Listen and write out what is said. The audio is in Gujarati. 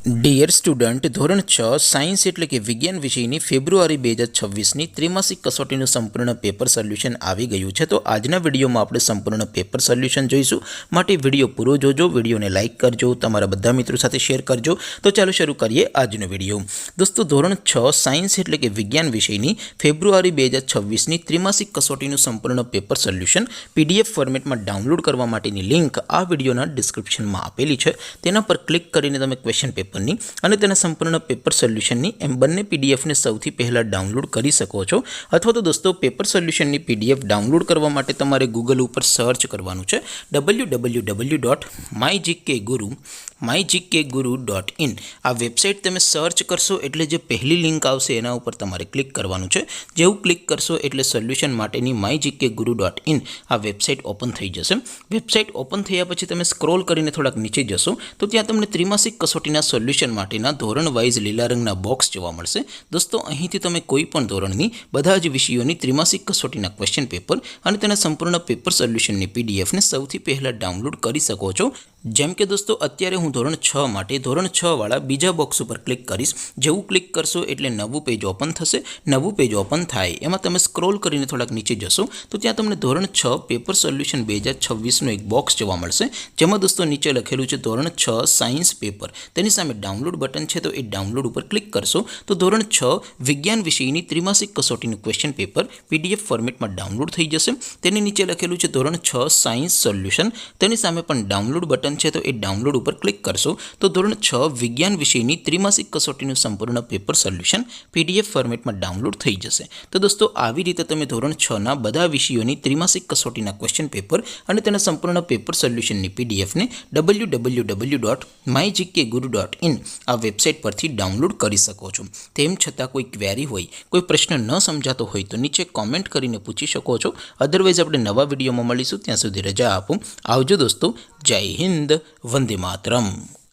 ડિયર સ્ટુડન્ટ ધોરણ 6 સાયન્સ એટલે કે વિજ્ઞાન વિષયની ફેબ્રુઆરી 2026ની ત્રિમાસિક કસોટીનું સંપૂર્ણ પેપર સોલ્યુશન આવી ગયું છે। તો આજના વિડીયોમાં આપણે સંપૂર્ણ પેપર સોલ્યુશન જોઈશું, માટે વિડીયો પૂરો જોજો, વિડીયોને લાઇક કરજો, તમારા બધા મિત્રો સાથે શેર કરજો। તો ચાલો શરૂ કરીએ આજનો વિડીયો। દોસ્તો ધોરણ 6 સાયન્સ એટલે કે વિજ્ઞાન વિષયની ફેબ્રુઆરી 2026ની ત્રિમાસિક કસોટીનું સંપૂર્ણ પેપર સોલ્યુશન PDF ફોર્મેટમાં ડાઉનલોડ કરવા માટેની લિંક આ વિડીયોના ડિસ્ક્રિપ્શનમાં આપેલી છે। તેના પર ક્લિક કરીને તમે ક્વેશ્ચન પેપરની અને તેના સંપૂર્ણ પેપર સોલ્યુશનની એમ બંને પીડીએફને સૌથી પહેલાં ડાઉનલોડ કરી શકો છો। અથવા તો દોસ્તો પેપર સોલ્યુશનની પીડીએફ ડાઉનલોડ કરવા માટે તમારે ગૂગલ ઉપર સર્ચ કરવાનું છે www.mygkguru.in। આ વેબસાઇટ તમે સર્ચ કરશો એટલે જે પહેલી લિંક આવશે એના ઉપર તમારે ક્લિક કરવાનું છે। જેવું ક્લિક કરશો એટલે સોલ્યુશન માટેની mygkguru.in આ વેબસાઇટ ઓપન થઈ જશે। વેબસાઇટ ઓપન થયા પછી તમે સ્ક્રોલ કરીને થોડાક નીચે જશો તો ત્યાં તમને ત્રિમાસિક કસોટીના સોલ્યુશન માટેના ધોરણ વાઇઝ લીલા રંગના બોક્સ જોવા મળશે। દોસ્તો અહીંથી તમે કોઈ પણ ધોરણની બધા જ વિષયોની ત્રિમાસિક કસોટીના ક્વેશ્ચન પેપર અને તેના સંપૂર્ણ પેપર સોલ્યુશનની પીડીએફને સૌથી પહેલાં ડાઉનલોડ કરી શકો છો। જેમ કે દોસ્તો અત્યારે હું ધોરણ 6 માટે ધોરણ 6 વાળા બીજા બોક્સ ઉપર ક્લિક કરીશ। જેવું ક્લિક કરશો એટલે નવું પેજ ઓપન થશે। નવું પેજ ઓપન થાય એમાં તમે સ્ક્રોલ કરીને થોડાક નીચે જશો તો ત્યાં તમને ધોરણ 6 પેપર સોલ્યુશન 2026નું એક બોક્સ જોવા મળશે, જેમાં દોસ્તો નીચે લખેલું છે ધોરણ 6 સાયન્સ પેપર। તેની સામે ડાઉનલોડ બટન છે, તો એ ડાઉનલોડ ઉપર ક્લિક કરશો તો ધોરણ 6 વિજ્ઞાન વિષયની ત્રિમાસિક કસોટીનું ક્વેશ્ચન પેપર PDF ફોર્મેટમાં ડાઉનલોડ થઈ જશે। તેની નીચે લખેલું છે ધોરણ 6 સાયન્સ સોલ્યુશન, તેની સામે પણ ડાઉનલોડ બટન છે, તો એ ડાઉનલોડ ઉપર ક્લિક કરશો તો ધોરણ 6 વિજ્ઞાન વિષયની ત્રિમાસિક કસોટીનું સંપૂર્ણ પેપર સોલ્યુશન PDF ફોર્મેટમાં ડાઉનલોડ થઈ જશે। તો દોસ્તો આવી રીતે તમે ધોરણ 6ના બધા વિષયોની ત્રિમાસિક કસોટીના ક્વેશ્ચન પેપર અને તેના સંપૂર્ણ પેપર સોલ્યુશનની પીડીએફને www.mygkguru.in આ વેબસાઇટ પરથી ડાઉનલોડ કરી શકો છો। તેમ છતાં કોઈ ક્વેરી હોય, કોઈ પ્રશ્ન ન સમજાતો હોય તો નીચે કોમેન્ટ કરીને પૂછી શકો છો। અધરવાઇઝ આપણે નવા વિડીયોમાં મળીશું, ત્યાં સુધી રજા આપો। આવજો દોસ્તો, જય હિન્દ, વંદે માતરમ।